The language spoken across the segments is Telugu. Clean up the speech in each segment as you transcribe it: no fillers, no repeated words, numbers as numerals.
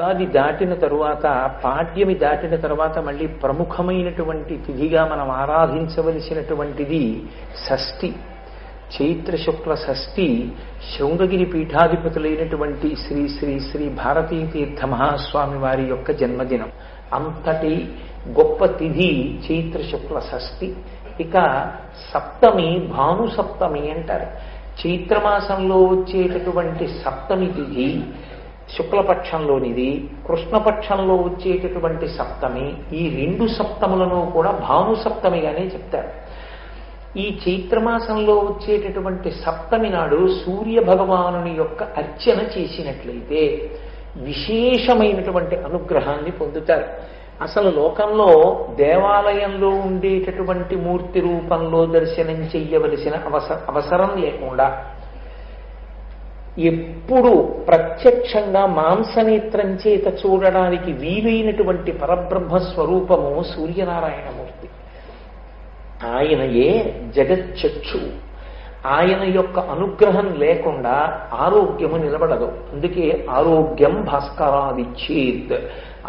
ఉగాది దాటిన తరువాత పాడ్యమి దాటిన తరువాత మళ్ళీ ప్రముఖమైనటువంటి తిథిగా మనం ఆరాధించవలసినటువంటిది షష్ఠి. చైత్ర శుక్ల షష్ఠి శృంగగిరి పీఠాధిపతులైనటువంటి శ్రీ శ్రీ శ్రీ భారతీ తీర్థ మహాస్వామి వారి యొక్క జన్మదినం. అంతటి గొప్ప తిథి చైత్ర శుక్ల షష్ఠి. ఇక సప్తమి భాను సప్తమి అంటారు. చైత్రమాసంలో వచ్చేటటువంటి సప్తమి తిథి శుక్లపక్షంలోనిది, కృష్ణపక్షంలో వచ్చేటటువంటి సప్తమి, ఈ రెండు సప్తములను కూడా భాను సప్తమిగానే చెప్తారు. ఈ చైత్రమాసంలో వచ్చేటటువంటి సప్తమి నాడు సూర్య భగవానుని యొక్క అర్చన చేసినట్లయితే విశేషమైనటువంటి అనుగ్రహాన్ని పొందుతారు. అసలు లోకంలో దేవాలయంలో ఉండేటటువంటి మూర్తి రూపంలో దర్శనం చెయ్యవలసిన అవసరం లేకుండా ఎప్పుడు ప్రత్యక్షంగా మాంసనేత్రం చేత చూడడానికి వీలైనటువంటి పరబ్రహ్మ స్వరూపము సూర్యనారాయణమూర్తి. ఆయనయే జగచ్చక్షు. ఆయన యొక్క అనుగ్రహం లేకుండా ఆరోగ్యము నిలబడదు. అందుకే ఆరోగ్యం భాస్కరాదిచ్చేత్.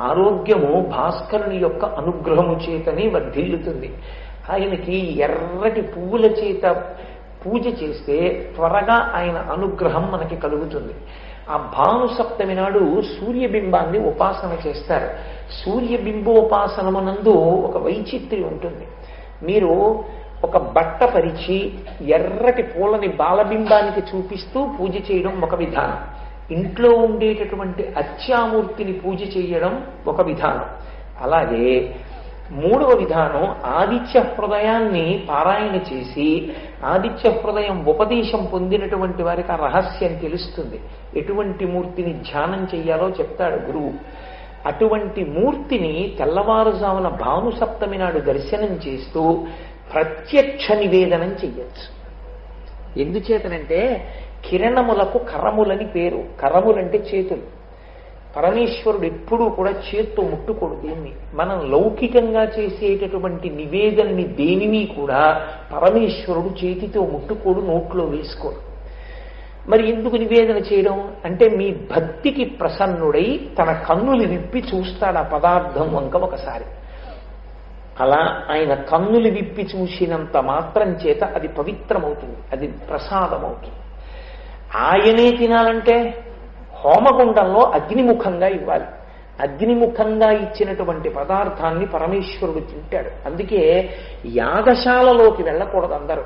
ఆరోగ్యము భాస్కరుని యొక్క అనుగ్రహము చేతనే వర్ధిల్లుతుంది. ఆయనకి ఎర్రటి పువ్వుల చేత పూజ చేస్తే త్వరగా ఆయన అనుగ్రహం మనకి కలుగుతుంది. ఆ భాను సప్తమి నాడు సూర్యబింబాన్ని ఉపాసన చేస్తారు. సూర్యబింబోపాసనమునందు ఒక వైచిత్ర్యం ఉంటుంది. మీరు ఒక బట్ట పరిచి ఎర్రటి పూలని బాలబింబానికి చూపిస్తూ పూజ చేయడం ఒక విధానం, ఇంట్లో ఉండేటటువంటి అర్చామూర్తిని పూజ చేయడం ఒక విధానం. అలాగే మూడవ విధానం ఆదిత్య హృదయాన్ని పారాయణ చేసి ఆదిత్య హృదయం ఉపదేశం పొందినటువంటి వారికి ఆ రహస్యం తెలుస్తుంది. ఎటువంటి మూర్తిని ధ్యానం చెయ్యాలో చెప్తాడు గురువు. అటువంటి మూర్తిని తెల్లవారుజామున భాను సప్తమి నాడు దర్శనం చేస్తూ ప్రత్యక్ష నివేదనం చెయ్యొచ్చు. ఎందుచేతనంటే కిరణములకు కరములని పేరు. కరములంటే చేతులు. పరమేశ్వరుడు ఎప్పుడూ కూడా చేత్తో ముట్టుకోడు దీన్ని. మనం లౌకికంగా చేసేటటువంటి నివేదనని దేనిని కూడా పరమేశ్వరుడు చేతితో ముట్టుకోడు, నోట్లో వేసుకోడు. మరి ఎందుకు నివేదన చేయడం అంటే మీ భక్తికి ప్రసన్నుడై తన కన్నులు విప్పి చూస్తాడు ఆ పదార్థం వంక ఒకసారి. అలా ఆయన కన్నులు విప్పి చూసినంత మాత్రం చేత అది పవిత్రమవుతుంది, అది ప్రసాదమవుతుంది. ఆయనే తినాలంటే హోమగుండంలో అగ్నిముఖంగా ఇవ్వాలి. అగ్నిముఖంగా ఇచ్చినటువంటి పదార్థాన్ని పరమేశ్వరుడు తింటాడు. అందుకే యాగశాలలోకి వెళ్ళకూడదు. అందరూ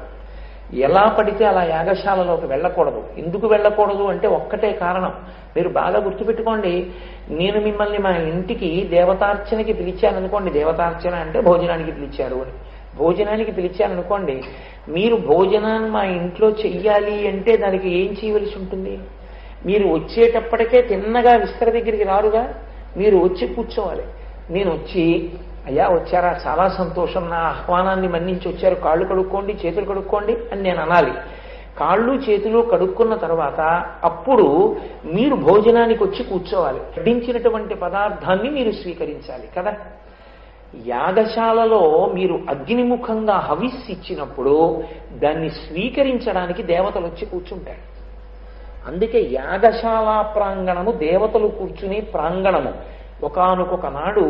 ఎలా పడితే అలా యాగశాలలోకి వెళ్ళకూడదు. ఎందుకు వెళ్ళకూడదు అంటే ఒక్కటే కారణం. మీరు బాగా గుర్తుపెట్టుకోండి. నేను మిమ్మల్ని మా ఇంటికి దేవతార్చనకి పిలిచాననుకోండి, దేవతార్చన అంటే భోజనానికి పిలిచారు అని. భోజనానికి పిలిచాననుకోండి, మీరు భోజనాన్ని మా ఇంట్లో చెయ్యాలి అంటే దానికి ఏం చేయవలసి ఉంటుంది? మీరు వచ్చేటప్పటికే తిన్నగా విస్తర దగ్గరికి రారుగా, మీరు వచ్చి కూర్చోవాలి. నేను వచ్చి అయ్యా వచ్చారా, చాలా సంతోషం, నా ఆహ్వానాన్ని మన్నించి వచ్చారు, కాళ్ళు కడుక్కోండి, చేతులు కడుక్కోండి అని నేను అనాలి. కాళ్ళు చేతులు కడుక్కున్న తర్వాత అప్పుడు మీరు భోజనానికి వచ్చి కూర్చోవాలి. వడ్డించినటువంటి పదార్థాన్ని మీరు స్వీకరించాలి కదా. యాగశాలలో మీరు అగ్నిముఖంగా హవిస్సు ఇచ్చినప్పుడు దాన్ని స్వీకరించడానికి దేవతలు వచ్చి కూర్చుంటారు. అందుకే యాగశాల ప్రాంగణము దేవతలు కూర్చునే ప్రాంగణము. ఒకానొక నాడు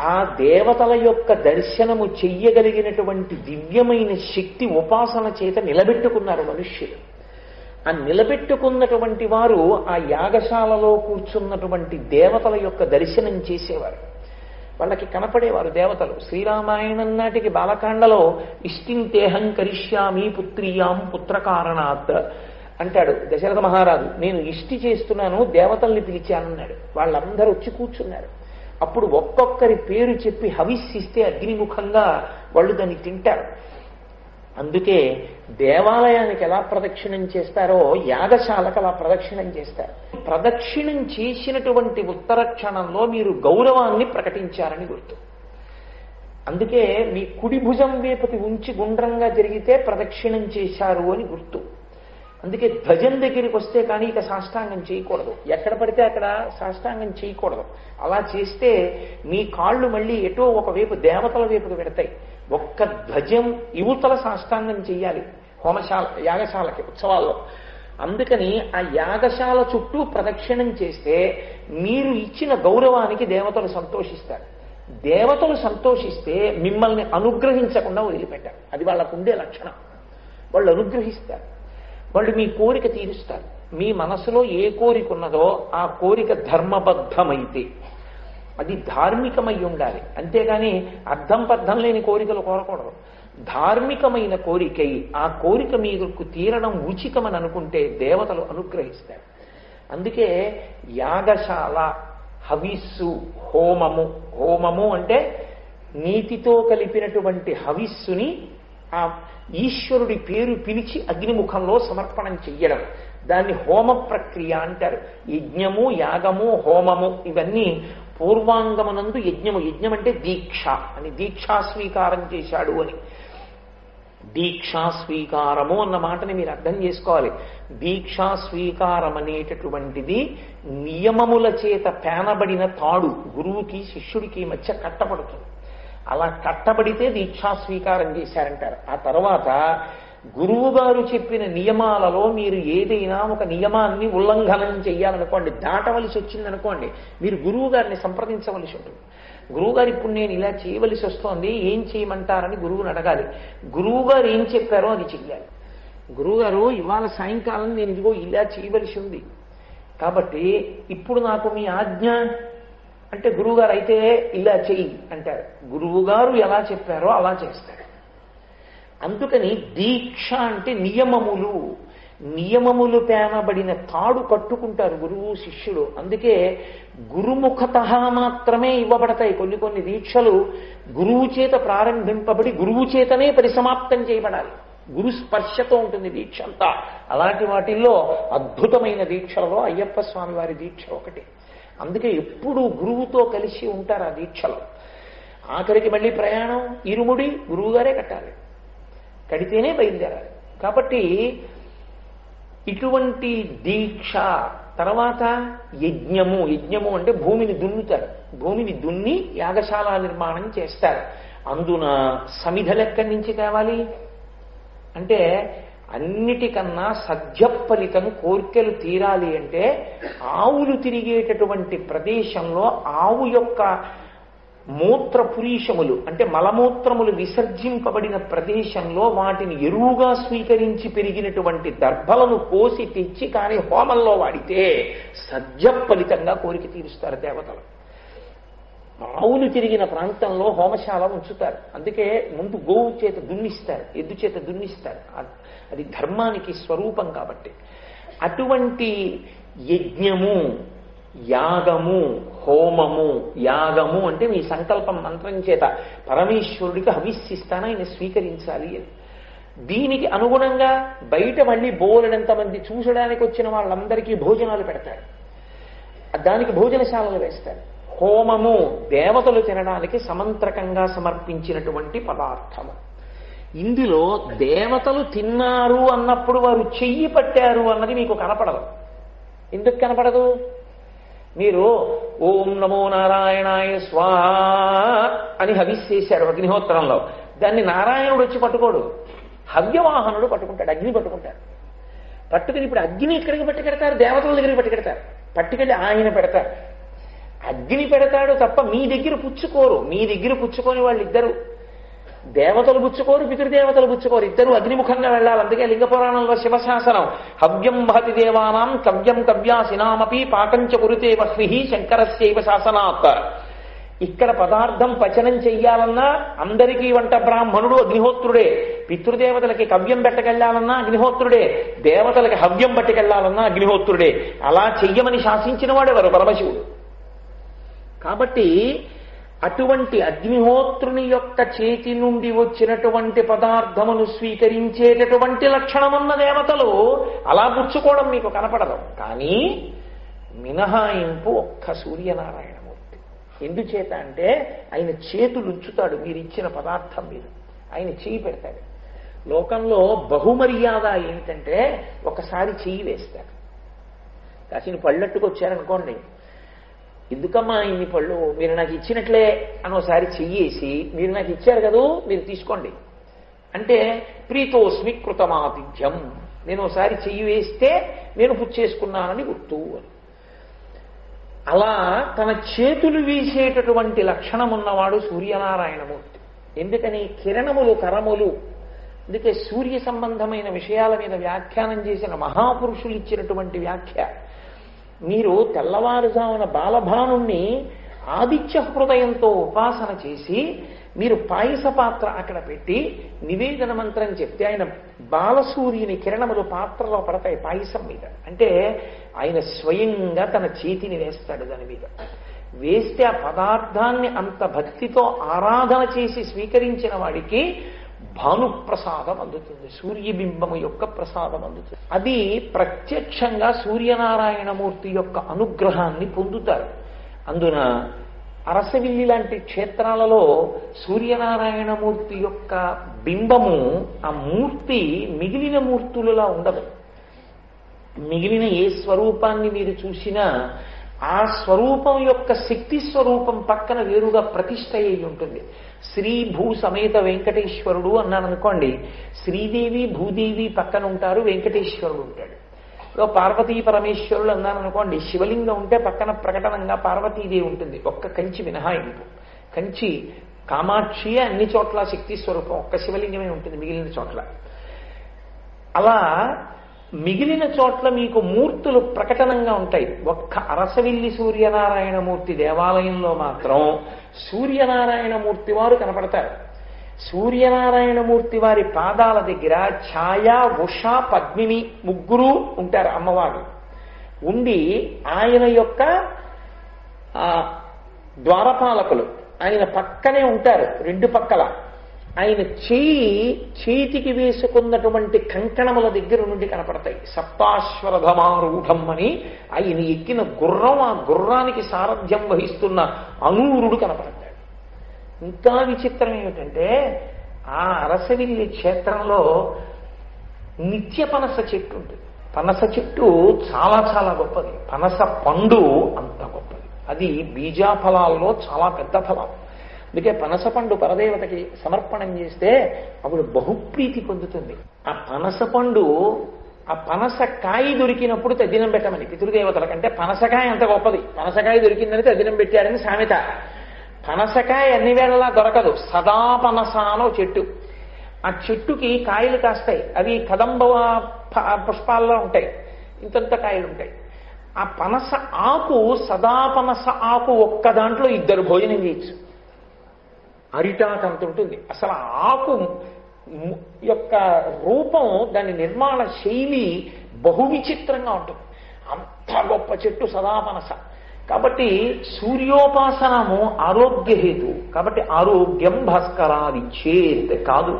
ఆ దేవతల యొక్క దర్శనము చెయ్యగలిగినటువంటి దివ్యమైన శక్తి ఉపాసన చేత నిలబెట్టుకున్నారు మనుష్యులు. ఆ నిలబెట్టుకున్నటువంటి వారు ఆ యాగశాలలో కూర్చున్నటువంటి దేవతల యొక్క దర్శనం చేసేవారు. వాళ్ళకి కనపడేవారు దేవతలు. శ్రీరామాయణం నాటికి బాలకాండలో ఇష్టింతేహం కరిష్యామి పుత్రియాం పుత్రకారణాత్ అంటాడు దశరథ మహారాజు. నేను ఇష్టి చేస్తున్నాను, దేవతల్ని పిలిచానన్నాడు. వాళ్ళందరూ వచ్చి కూర్చున్నారు. అప్పుడు ఒక్కొక్కరి పేరు చెప్పి హవిస్సిస్తే అగ్నిముఖంగా వాళ్ళు దాన్ని తింటారు. అందుకే దేవాలయానికి ఎలా ప్రదక్షిణం చేస్తారో యాగశాలకు అలా ప్రదక్షిణం చేస్తారు. ప్రదక్షిణం చేసినటువంటి ఉత్తర క్షణంలో మీరు గౌరవాన్ని ప్రకటించారని గుర్తు. అందుకే మీ కుడి భుజం వేపతి ఉంచి గుండ్రంగా జరిగితే ప్రదక్షిణం చేశారు అని గుర్తు. అందుకే ధ్వజం దగ్గరికి వస్తే కానీ ఇక సాష్టాంగం చేయకూడదు. ఎక్కడ పడితే అక్కడ సాష్టాంగం చేయకూడదు. అలా చేస్తే మీ కాళ్ళు మళ్ళీ ఎటో ఒకవైపు దేవతల వైపుకు పెడతాయి. ఒక్క ధ్వజం యువతల సాష్టాంగం చెయ్యాలి. హోమశాల యాగశాలకి ఉత్సవాల్లో అందుకని ఆ యాగశాల చుట్టూ ప్రదక్షిణం చేస్తే మీరు ఇచ్చిన గౌరవానికి దేవతలు సంతోషిస్తారు. దేవతలు సంతోషిస్తే మిమ్మల్ని అనుగ్రహించకుండా వదిలిపెట్టారు. అది వాళ్ళకు ఉండే లక్షణం. వాళ్ళు అనుగ్రహిస్తారు, వాళ్ళు మీ కోరిక తీరుస్తారు. మీ మనసులో ఏ కోరిక ఉన్నదో ఆ కోరిక ధర్మబద్ధమైతే అది ధార్మికమై ఉండాలి. అంతేగాని అర్థం పద్ధం లేని కోరికలు కోరకూడదు. ధార్మికమైన కోరికై ఆ కోరిక మీకు తీరడం ఉచితమని అనుకుంటే దేవతలు అనుగ్రహిస్తారు. అందుకే యాగశాల, హవిస్సు, హోమము అంటే నీతితో కలిపినటువంటి హవిస్సుని ఆ ఈశ్వరుడి పేరు పిలిచి అగ్నిముఖంలో సమర్పణం చెయ్యడం, దాన్ని హోమ ప్రక్రియ అంటారు. యజ్ఞము, యాగము, హోమము ఇవన్నీ పూర్వాంగమునందు యజ్ఞము. యజ్ఞం అంటే దీక్ష అని, దీక్షా స్వీకారం చేశాడు అని. దీక్షా స్వీకారము అన్న మాటని మీరు అర్థం చేసుకోవాలి. దీక్షా స్వీకారం అనేటటువంటిది నియమముల చేత పేనబడిన తాడు గురువుకి శిష్యుడికి మధ్య కట్టబడుతుంది. అలా కట్టబడితే దీక్షా స్వీకారం చేశారంటారు. ఆ తర్వాత గురువు గారు చెప్పిన నియమాలలో మీరు ఏదైనా ఒక నియమాన్ని ఉల్లంఘనం చెయ్యాలనుకోండి, దాటవలసి వచ్చిందనుకోండి, మీరు గురువు గారిని సంప్రదించవలసి ఉంటుంది. గురువు గారు ఇప్పుడు నేను ఇలా చేయవలసి వస్తోంది, ఏం చేయమంటారని గురువుని అడగాలి. గురువు గారు ఏం చెప్పారో అది చెయ్యాలి. గురువుగారు ఇవాళ సాయంకాలం నేను ఇదిగో ఇలా చేయవలసి ఉంది, కాబట్టి ఇప్పుడు నాకు మీ ఆజ్ఞ అంటే గురువుగారు అయితే ఇలా చెయ్యి అంటారు. గురువుగారు ఎలా చెప్పారో అలా చేస్తారు. అందుకని దీక్ష అంటే నియమములు. నియమములు పేనబడిన తాడు కట్టుకుంటారు గురువు శిష్యుడు. అందుకే గురుముఖత మాత్రమే ఇవ్వబడతాయి కొన్ని దీక్షలు. గురువు చేత ప్రారంభింపబడి గురువు చేతనే పరిసమాప్తం చేయబడాలి. గురు స్పర్శతో ఉంటుంది దీక్ష అంతా. అలాంటి వాటిల్లో అద్భుతమైన దీక్షలలో అయ్యప్ప స్వామి వారి దీక్ష ఒకటి. అందుకే ఎప్పుడూ గురువుతో కలిసి ఉంటారు ఆ దీక్షలో. ఆఖరికి మళ్ళీ ప్రయాణం ఇరుముడి గురువుగారే కట్టాలి, కడితేనే బయలుదేరాలి. కాబట్టి ఇటువంటి దీక్ష తర్వాత యజ్ఞము అంటే భూమిని దున్నుతారు. భూమిని దున్ని యాగశాల నిర్మాణం చేస్తారు. అందున సమిధలు ఎక్కడి నుంచి తేవాలి అంటే అన్నిటికన్నా సద్యఫలితం కోర్కెలు తీరాలి అంటే ఆవులు తిరిగేటటువంటి ప్రదేశంలో ఆవు యొక్క మూత్రపురీషములు అంటే మలమూత్రములు విసర్జింపబడిన ప్రదేశంలో వాటిని ఎరువుగా స్వీకరించి పెరిగినటువంటి దర్భలను కోసి తెచ్చి కానీ హోమంలో వాడితే సద్యఫలితంగా కోరిక తీరుస్తారు దేవతలు. ఆవులు తిరిగిన ప్రాంతంలో హోమశాల ఉంచుతారు. అందుకే ముందు గోవు చేత దున్నిస్తారు, ఎద్దు చేత దున్నిస్తారు. అది ధర్మానికి స్వరూపం కాబట్టి. అటువంటి యజ్ఞము, యాగము, హోమము, యాగము అంటే మీ సంకల్పం మంత్రం చేత పరమేశ్వరుడికి హవిస్సిస్తాను, ఆయన స్వీకరించాలి అని. దీనికి అనుగుణంగా బయట మళ్ళీ బోలెడంత మంది చూసడానికి వచ్చిన వాళ్ళందరికీ భోజనాలు పెడతారు. దానికి భోజనశాలలు వేస్తారు. హోమము దేవతలు తినడానికి సమంత్రకంగా సమర్పించినటువంటి పదార్థము. ఇందులో దేవతలు తిన్నారు అన్నప్పుడు వారు చెయ్యి పట్టారు అన్నది మీకు కనపడదు. ఎందుకు కనపడదు? మీరు ఓం నమో నారాయణాయ స్వాహ అని హవిస్సేశారు అగ్నిహోత్రంలో, దాన్ని నారాయణుడు వచ్చి పట్టుకోడు, హవ్యవాహనుడు పట్టుకుంటాడు, అగ్ని పట్టుకుంటాడు. పట్టుకుని ఇప్పుడు అగ్ని ఎక్కడికి పట్టుకెడతారు? దేవతల దగ్గరికి పట్టుకెడతారు. పట్టుకెళ్ళి ఆయన పెడతారు. అగ్ని పెడతాడు తప్ప మీ దగ్గర పుచ్చుకోరు. మీ దగ్గర పుచ్చుకొని వాళ్ళిద్దరు, దేవతలు పుచ్చుకోరు, పితృదేవతలు పుచ్చుకోరు, ఇద్దరు అగ్నిముఖంగా వెళ్ళాలి. అందుకే లింగ పురాణంలో శివశాసనం హవ్యం వహతి దేవానాం కవ్యం కవ్యాసినామపి పాకంచ కురుతే వహ్వి శంకరస్యైవ శాసనాత్. ఇక్కడ పదార్థం పచనం చెయ్యాలన్నా అందరికీ వంట బ్రాహ్మణుడు అగ్నిహోత్రుడే, పితృదేవతలకి కవ్యం పెట్టకెళ్లాలన్నా అగ్నిహోత్రుడే, దేవతలకి హవ్యం పట్టుకెళ్లాలన్నా అగ్నిహోత్రుడే. అలా చెయ్యమని శాసించిన వాడెవరు? పరమశివుడు. కాబట్టి అటువంటి అగ్నిహోత్రుని యొక్క చేతి నుండి వచ్చినటువంటి పదార్థమును స్వీకరించేటటువంటి లక్షణమున్న దేవతలు అలా పుచ్చుకోవడం మీకు కనపడదు. కానీ మినహాయింపు ఒక్క సూర్యనారాయణమూర్తి. ఎందుచేత అంటే ఆయన చేతులు ఉంచుతాడు మీరు ఇచ్చిన పదార్థం మీద, ఆయన చెయ్యి పెడతాడు. లోకంలో బహుమర్యాద ఏంటంటే ఒకసారి చెయ్యి వేస్తారు. కాసిన పళ్ళట్టుకొచ్చారనుకోండి, ఎందుకమ్మా ఇన్ని పళ్ళు, మీరు నాకు ఇచ్చినట్లే అని ఒకసారి చెయ్యేసి మీరు నాకు ఇచ్చారు కదూ మీరు తీసుకోండి అంటే ప్రీతోస్మి కృతమాతిథ్యం, నేను ఒకసారి చెయ్యి వేస్తే నేను పుచ్చేసుకున్నానని గుర్తు అని. అలా తన చేతులు వీసేటటువంటి లక్షణం ఉన్నవాడు సూర్యనారాయణమూర్తి. ఎందుకని కిరణములు కరములు. అందుకే సూర్య సంబంధమైన విషయాల మీద వ్యాఖ్యానం చేసిన మహాపురుషులు ఇచ్చినటువంటి వ్యాఖ్య. మీరు తెల్లవారుజామున బాలభానుణ్ణి ఆదిత్య హృదయంతో ఉపాసన చేసి మీరు పాయస పాత్ర అక్కడ పెట్టి నివేదన మంత్రం చెప్తే ఆయన బాలసూర్యుని కిరణములు పాత్రలో పడతాయి పాయసం మీద. అంటే ఆయన స్వయంగా తన చేతిని వేస్తాడు దాని మీద. వేస్తే ఆ పదార్థాన్ని అంత భక్తితో ఆరాధన చేసి స్వీకరించిన వాడికి భానుప్రసాదం అందుతుంది, సూర్యబింబము యొక్క ప్రసాదం అందుతుంది. అది ప్రత్యక్షంగా సూర్యనారాయణమూర్తి యొక్క అనుగ్రహాన్ని పొందుతారు. అందున అరసవిల్లి లాంటి క్షేత్రాలలో సూర్యనారాయణమూర్తి యొక్క బింబము, ఆ మూర్తి మిగిలిన మూర్తులలా ఉండదు. మిగిలిన ఏ స్వరూపాన్ని మీరు చూసినా ఆ స్వరూపం యొక్క శక్తి స్వరూపం పక్కన వేరుగా ప్రతిష్ఠ అయి ఉంటుంది. శ్రీ భూ సమేత వెంకటేశ్వరుడు అన్నాను అనుకోండి, శ్రీదేవి భూదేవి పక్కన ఉంటారు, వెంకటేశ్వరుడు ఉంటాడు. పార్వతీ పరమేశ్వరులు అన్నాను అనుకోండి, శివలింగం ఉంటే పక్కన ప్రకటనంగా పార్వతీదేవి ఉంటుంది, ఒక్క కంచి మినహాయింపు. కంచి కామాక్షి అన్ని చోట్ల శక్తి స్వరూపం, ఒక్క శివలింగమే ఉంటుంది మిగిలిన చోట్ల. అలా మిగిలిన చోట్ల మీకు మూర్తులు ప్రకటనంగా ఉంటాయి. ఒక్క అరసవిల్లి సూర్యనారాయణమూర్తి దేవాలయంలో మాత్రం సూర్యనారాయణమూర్తి వారు కనపడతారు. సూర్యనారాయణమూర్తి వారి పాదాల దగ్గర ఛాయ, ఉష, పద్మిని ముగ్గురు ఉంటారు అమ్మవారు. ఉండి ఆయన యొక్క ద్వారపాలకులు ఆయన పక్కనే ఉంటారు, రెండు పక్కల. ఆయన చేతికి వేసుకున్నటువంటి కంకణముల దగ్గర నుండి కనపడతాయి. సప్తాశ్వరధమారూఢం అని ఆయన ఎక్కిన గుర్రం, ఆ గుర్రానికి సారథ్యం వహిస్తున్న అనూరుడు కనపడతాడు. ఇంకా విచిత్రం ఏమిటంటే ఆ అరసవిల్లి క్షేత్రంలో నిత్య పనస చెట్టు ఉంటుంది. పనస చెట్టు చాలా చాలా గొప్పది. పనస పండు అంత గొప్పది. అది బీజాఫలాల్లో చాలా పెద్ద ఫలం. అందుకే పనస పండు పరదేవతకి సమర్పణం చేస్తే అప్పుడు బహుప్రీతి పొందుతుంది. ఆ పనస పండు, ఆ పనసకాయ దొరికినప్పుడు తద్దినం పెట్టమని పితృదేవతల కంటే పనసకాయ అంత గొప్పది. పనసకాయ దొరికిందని తద్దినం పెట్టారని సామెత. పనసకాయ అన్ని వేళలా దొరకదు. సదా పనస అనో చెట్టు. ఆ చెట్టుకి కాయలు కాస్తాయి. అవి కదంబ పుష్పాల్లో ఉంటాయి, ఇంతంత కాయలు ఉంటాయి. ఆ పనస ఆకు, సదా పనస ఆకు ఒక్క దాంట్లో ఇద్దరు భోజనం చేయొచ్చు. అరిటాకు అంత ఉంటుంది. అసలు ఆకు యొక్క రూపం, దాని నిర్మాణ శైలి బహు విచిత్రంగా ఉంటుంది. అంత గొప్ప చెట్టు సదాపనస. కాబట్టి సూర్యోపాసనము ఆరోగ్య హేతు. కాబట్టి ఆరోగ్యం భాస్కరాదిచ్చేత్ కాదు.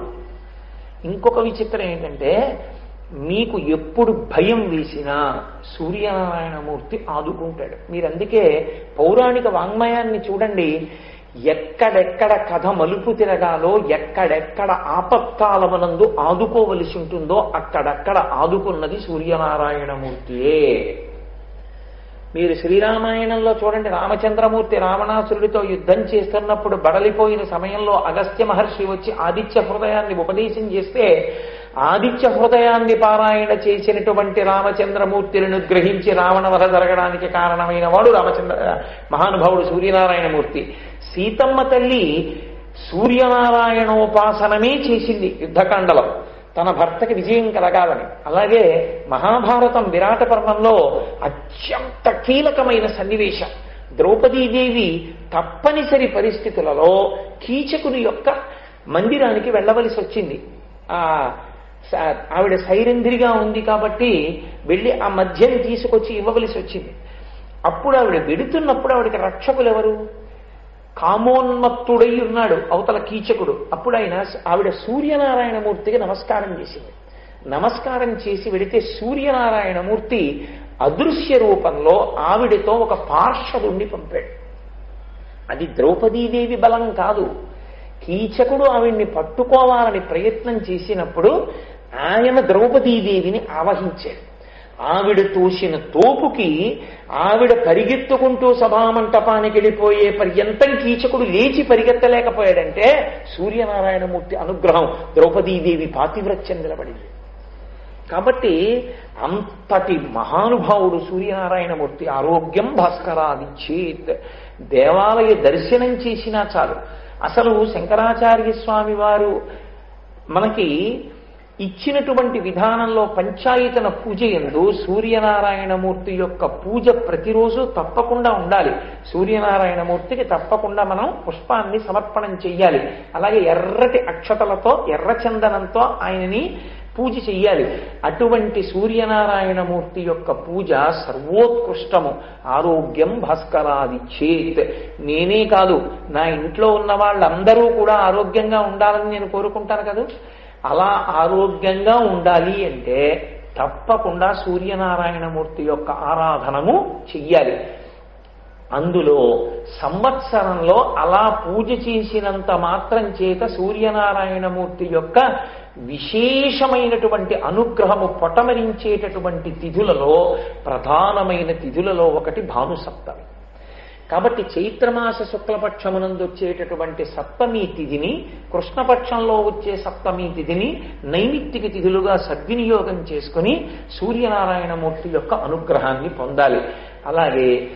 ఇంకొక విచిత్రం ఏంటంటే మీకు ఎప్పుడు భయం వేసినా సూర్యనారాయణమూర్తి ఆదుకుంటాడు. మీరు అందుకే పౌరాణిక వాంగ్మయాన్ని చూడండి. ఎక్కడెక్కడ కథ మలుపు తిరగాలో, ఎక్కడెక్కడ ఆపత్కాలమునందు ఆదుకోవలసి ఉంటుందో అక్కడక్కడ ఆదుకున్నది సూర్యనారాయణమూర్తియే. మీరు శ్రీరామాయణంలో చూడండి, రామచంద్రమూర్తి రావణాసురుడితో యుద్ధం చేస్తున్నప్పుడు బడలిపోయిన సమయంలో అగస్త్య మహర్షి వచ్చి ఆదిత్య హృదయాన్ని ఉపదేశం చేస్తే ఆదిత్య హృదయాన్ని పారాయణ చేసినటువంటి రామచంద్రమూర్తిని గ్రహించి రావణ వధ జరగడానికి కారణమైన వాడు మహానుభావుడు సూర్యనారాయణమూర్తి. సీతమ్మ తల్లి సూర్యనారాయణోపాసనమే చేసింది యుద్ధకాండలో, తన భర్తకి విజయం కలగాలని. అలాగే మహాభారతం విరాట పర్వంలో అత్యంత కీలకమైన సన్నివేశం. ద్రౌపదీదేవి తప్పనిసరి పరిస్థితులలో కీచకుని యొక్క మందిరానికి వెళ్ళవలసి వచ్చింది. ఆవిడ సైరంధ్రిగా ఉంది కాబట్టి వెళ్ళి ఆ మద్యం తీసుకొచ్చి ఇవ్వవలసి వచ్చింది. అప్పుడు ఆవిడ వెడుతున్నప్పుడు ఆవిడకి రక్షకులు ఎవరు? కామోన్మత్తుడై ఉన్నాడు అవతల కీచకుడు. అప్పుడు ఆవిడ సూర్యనారాయణమూర్తికి నమస్కారం చేసింది. నమస్కారం చేసి వెడితే సూర్యనారాయణమూర్తి అదృశ్య రూపంలో ఆవిడతో ఒక పార్షదుండి పంపాడు. అది ద్రౌపదీదేవి బలం కాదు. కీచకుడు ఆవిడ్ని పట్టుకోవాలని ప్రయత్నం చేసినప్పుడు ఆయన ద్రౌపదీదేవిని ఆవహించాడు. ఆవిడ తోసిన తోపుకి ఆవిడ పరిగెత్తుకుంటూ సభామంటపానికి వెళ్ళిపోయే పర్యంతం కీచకుడు లేచి పరిగెత్తలేకపోయాడంటే సూర్యనారాయణమూర్తి అనుగ్రహం. ద్రౌపదీదేవి పాతివ్రత్యం నిలబడింది. కాబట్టి అంతటి మహానుభావుడు సూర్యనారాయణమూర్తి. ఆరోగ్యం భాస్కరాదిచ్చేత్. దేవాలయ దర్శనం చేసినా చాలు. అసలు శంకరాచార్య స్వామి వారు మనకి ఇచ్చినటువంటి విధానంలో పంచాయతన పూజ యందు సూర్యనారాయణమూర్తి యొక్క పూజ ప్రతిరోజు తప్పకుండా ఉండాలి. సూర్యనారాయణమూర్తికి తప్పకుండా మనం పుష్పాన్ని సమర్పణం చెయ్యాలి. అలాగే ఎర్రటి అక్షతలతో ఎర్రచందనంతో ఆయనని పూజ చెయ్యాలి. అటువంటి సూర్యనారాయణమూర్తి యొక్క పూజ సర్వోత్కృష్టము. ఆరోగ్యం భాస్కరాదిచ్చేత్. నేనే కాదు, నా ఇంట్లో ఉన్న వాళ్ళందరూ కూడా ఆరోగ్యంగా ఉండాలని నేను కోరుకుంటాను కదా. అలా ఆరోగ్యంగా ఉండాలి అంటే తప్పకుండా సూర్యనారాయణమూర్తి యొక్క ఆరాధనము చెయ్యాలి. అందులో సంవత్సరంలో అలా పూజ చేసినంత మాత్రం చేత సూర్యనారాయణమూర్తి యొక్క విశేషమైనటువంటి అనుగ్రహము పొటమరించేటటువంటి తిథులలో ప్రధానమైన తిథులలో ఒకటి భానుసప్తమి. కాబట్టి చైత్రమాస శుక్లపక్షమునందు వచ్చేటటువంటి సప్తమి తిథిని, కృష్ణపక్షంలో వచ్చే సప్తమి తిథిని నైమిత్తిక తిథులుగా సద్వినియోగం చేసుకుని సూర్యనారాయణమూర్తి యొక్క అనుగ్రహాన్ని పొందాలి. అలాగే